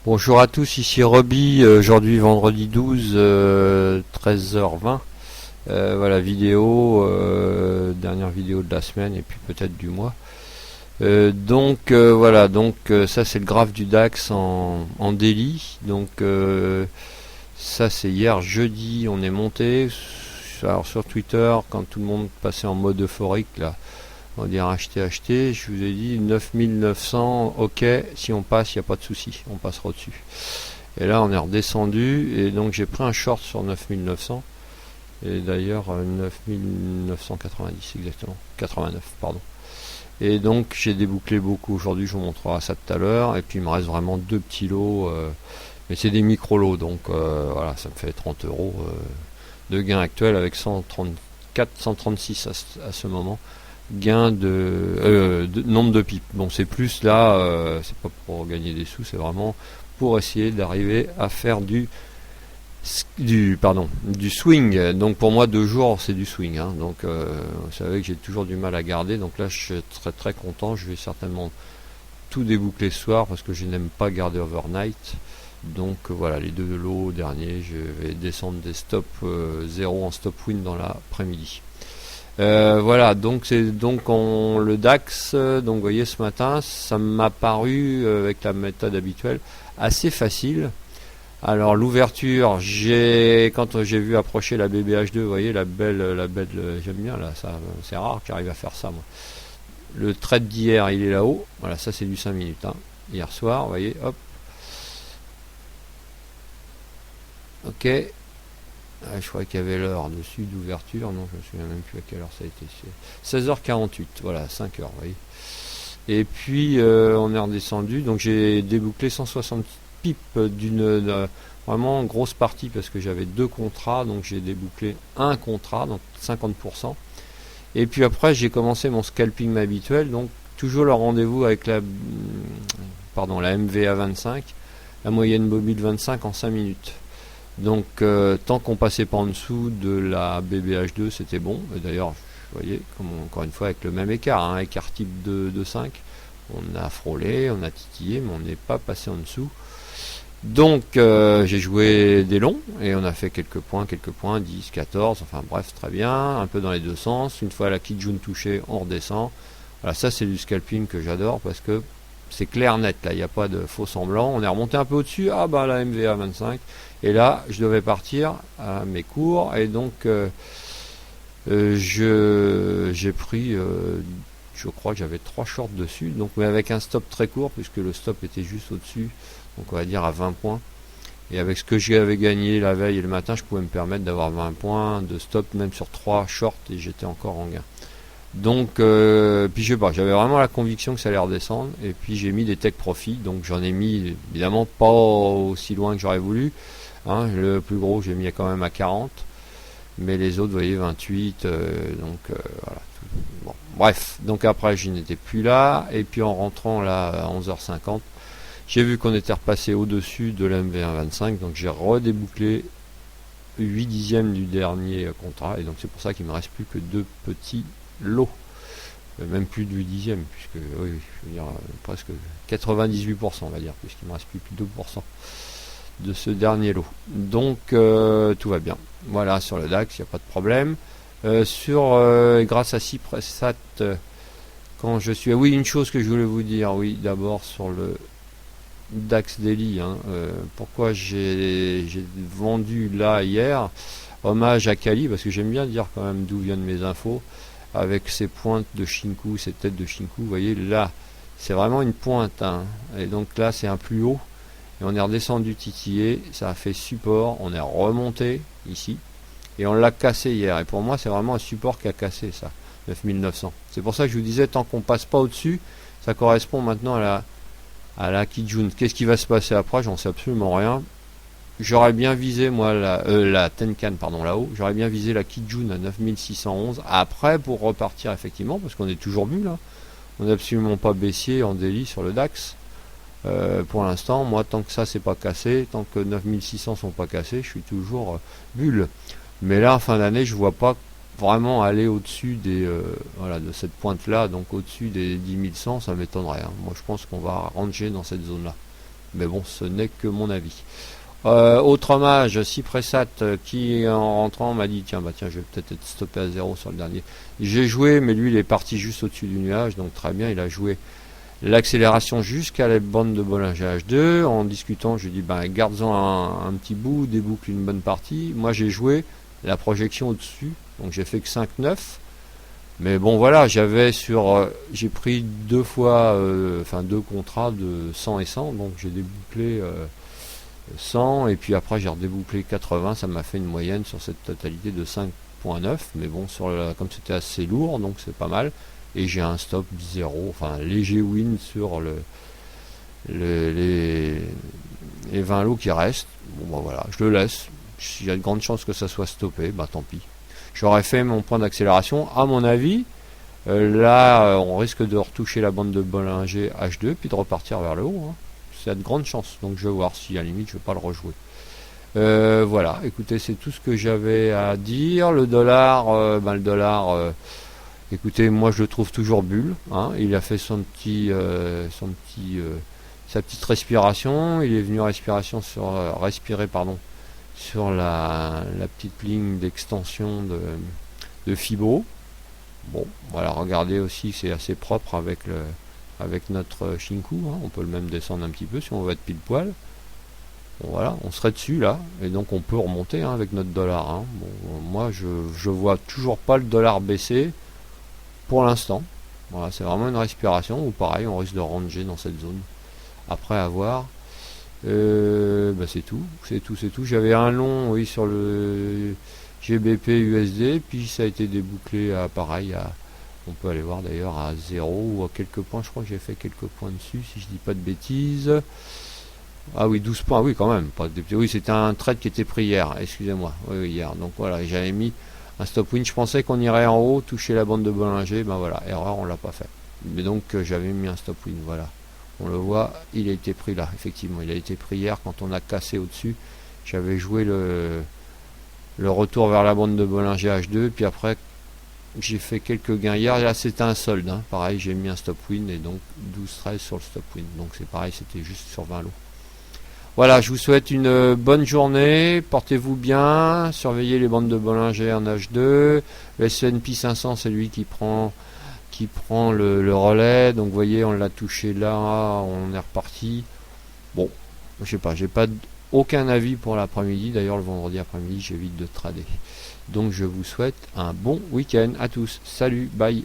Bonjour à tous, ici Roby, aujourd'hui vendredi 12, 13h20. Voilà, dernière vidéo de la semaine et puis peut-être du mois. Voilà, ça c'est le graphe du DAX en daily. Ça c'est hier jeudi, on est monté. Alors sur Twitter, quand tout le monde passait en mode euphorique là, on va dire acheter, je vous ai dit 9900, ok, si on passe, il n'y a pas de souci, on passera au-dessus. Et là on est redescendu, et donc j'ai pris un short sur 9900, et d'ailleurs 9990 exactement, 89 pardon. Et donc j'ai débouclé beaucoup aujourd'hui, je vous montrerai ça tout à l'heure, et puis il me reste vraiment deux petits lots, mais c'est des micro-lots, donc voilà, ça me fait 30 euros de gain actuel avec 134, 136 à ce moment. Gain de nombre de pipes. Bon, c'est plus là, c'est pas pour gagner des sous, c'est vraiment pour essayer d'arriver à faire du swing. Donc pour moi 2 jours c'est du swing, hein. Donc vous savez que j'ai toujours du mal à garder, donc là je suis très très content. Je vais certainement tout déboucler ce soir parce que je n'aime pas garder overnight. Donc voilà, les deux lots derniers, je vais descendre des stops 0 en stop win dans l'après-midi. Voilà, donc c'est le DAX, donc vous voyez ce matin, ça m'a paru avec la méthode habituelle assez facile. Alors l'ouverture, quand j'ai vu approcher la BBH2, vous voyez la belle, j'aime bien là, ça c'est rare que j'arrive à faire ça moi. Le trade d'hier, il est là-haut. Voilà, ça c'est du 5 minutes, hein. Hier soir, vous voyez, hop. Ok. Je crois qu'il y avait l'heure dessus d'ouverture. Non, je me souviens même plus à quelle heure ça a été. 16h48, voilà, 5h, vous voyez. Et puis, on est redescendu. Donc, j'ai débouclé 160 pips d'une vraiment grosse partie parce que j'avais 2 contrats. Donc, j'ai débouclé un contrat, donc 50%. Et puis après, j'ai commencé mon scalping habituel. Donc, toujours le rendez-vous avec la MVA 25, la moyenne mobile 25 en 5 minutes. Donc tant qu'on passait pas en dessous de la BBH2, c'était bon. Et d'ailleurs, vous voyez, encore une fois avec le même écart, hein, écart type de 5, on a frôlé, on a titillé, mais on n'est pas passé en dessous. Donc j'ai joué des longs et on a fait quelques points, 10, 14, enfin bref, très bien, un peu dans les deux sens. Une fois la Kijun touchée, on redescend. Voilà, ça c'est du scalping que j'adore parce que c'est clair net, là il n'y a pas de faux semblant. On est remonté un peu au-dessus, la MVA 25, et là je devais partir à mes cours, et donc j'ai pris je crois que j'avais 3 shorts dessus, donc mais avec un stop très court puisque le stop était juste au-dessus, donc on va dire à 20 points, et avec ce que j'avais gagné la veille et le matin, je pouvais me permettre d'avoir 20 points de stop même sur 3 shorts, et j'étais encore en gain. Donc puis je sais pas, j'avais vraiment la conviction que ça allait redescendre, et puis j'ai mis des take profit, donc j'en ai mis évidemment pas aussi loin que j'aurais voulu, hein. Le plus gros j'ai mis quand même à 40, mais les autres vous voyez 28, voilà. Bon, bref, donc après je n'étais plus là, et puis en rentrant là à 11h50, j'ai vu qu'on était repassé au-dessus de l'MV125, donc j'ai redébouclé 8 dixièmes du dernier contrat, et donc c'est pour ça qu'il me reste plus que 2 petits lots, même plus de 8 dixièmes, puisque oui, je veux dire presque 98%, on va dire, puisqu'il me reste plus que 2% de ce dernier lot. Donc tout va bien. Voilà, sur le DAX, il n'y a pas de problème. Grâce à Cypressat, quand je suis... oui, une chose que je voulais vous dire, oui, d'abord sur le DAX Daily, hein, pourquoi j'ai vendu là hier, hommage à Kali, parce que j'aime bien dire quand même d'où viennent mes infos, avec ces pointes de Shinku, ces têtes de Shinku, vous voyez là, c'est vraiment une pointe, hein, et donc là c'est un plus haut, et on est redescendu titillé, ça a fait support, on est remonté ici, et on l'a cassé hier, et pour moi c'est vraiment un support qui a cassé ça, 9900. C'est pour ça que je vous disais, tant qu'on passe pas au-dessus, ça correspond maintenant à la Kijun. Qu'est-ce qui va se passer après, j'en sais absolument rien. J'aurais bien visé moi la Tenkan, pardon, là-haut, j'aurais bien visé la Kijun à 9611 après pour repartir effectivement, parce qu'on est toujours bu là, on n'est absolument pas baissier en daily sur le DAX pour l'instant. Moi tant que ça c'est pas cassé, tant que 9600 sont pas cassés, je suis toujours bulle. Mais là en fin d'année je vois pas vraiment aller au-dessus des de cette pointe là, donc au-dessus des 10100, ça m'étonnerait, hein. Moi je pense qu'on va ranger dans cette zone là. Mais bon, ce n'est que mon avis. Autre mage, Cypressat, qui en rentrant m'a dit tiens, je vais peut-être être stoppé à 0 sur le dernier. J'ai joué, mais lui il est parti juste au-dessus du nuage, donc très bien, il a joué l'accélération jusqu'à la bande de Bollinger H2. En discutant, je lui ai dit garde-en un petit bout, déboucle une bonne partie. Moi j'ai joué la projection au-dessus, donc j'ai fait que 5-9. Mais bon voilà, j'ai pris deux fois, deux contrats de 100 et 100, donc j'ai débouclé 100 et puis après j'ai redébouclé 80, ça m'a fait une moyenne sur cette totalité de 5.9, mais bon comme c'était assez lourd, donc c'est pas mal. Et j'ai un stop 0, enfin léger win sur les 20 lots qui restent. Bon voilà, je le laisse. S'il y a de grandes chances que ça soit stoppé, tant pis. J'aurais fait mon point d'accélération, à mon avis. Là, on risque de retoucher la bande de Bollinger H2, puis de repartir vers le haut. Hein. C'est de grandes chances, donc je vais voir si à la limite je ne vais pas le rejouer. Voilà, écoutez, c'est tout ce que j'avais à dire. Le dollar, écoutez, moi je le trouve toujours bulle. Hein. Il a fait sa petite respiration. Il est venu respirer sur la petite ligne d'extension de Fibo. Bon, voilà, regardez aussi, c'est assez propre avec notre Shinku. Hein. On peut le même descendre un petit peu si on veut être pile poil. Bon, voilà, on serait dessus là, et donc on peut remonter avec notre dollar. Hein. Bon, moi, je vois toujours pas le dollar baisser pour l'instant. Voilà, c'est vraiment une respiration, ou pareil, on risque de ranger dans cette zone. Après avoir, c'est tout. J'avais un long, oui, sur le GBP USD, puis ça a été débouclé à pareil, on peut aller voir d'ailleurs à 0 ou à quelques points. Je crois que j'ai fait quelques points dessus, si je dis pas de bêtises. Ah oui, 12 points, oui, quand même. Oui, c'était un trade qui était pris hier, excusez-moi. Oui, hier. Donc voilà, j'avais mis un stop win. Je pensais qu'on irait en haut, toucher la bande de Bollinger. Voilà, erreur, on l'a pas fait. Mais donc, j'avais mis un stop win, voilà. On le voit, il a été pris là, effectivement. Il a été pris hier quand on a cassé au-dessus. J'avais joué le retour vers la bande de Bollinger H2, puis après, j'ai fait quelques gains hier. Là, c'était un solde. Hein. Pareil, j'ai mis un stop win et donc 12-13 sur le stop win. Donc c'est pareil, c'était juste sur 20 lots. Voilà, je vous souhaite une bonne journée, portez-vous bien, surveillez les bandes de Bollinger en H2, le S&P 500 c'est lui qui prend le relais, donc vous voyez on l'a touché là, on est reparti. Bon, je sais pas, j'ai pas aucun avis pour l'après-midi, d'ailleurs le vendredi après-midi j'évite de trader. Donc je vous souhaite un bon week-end à tous, salut, bye.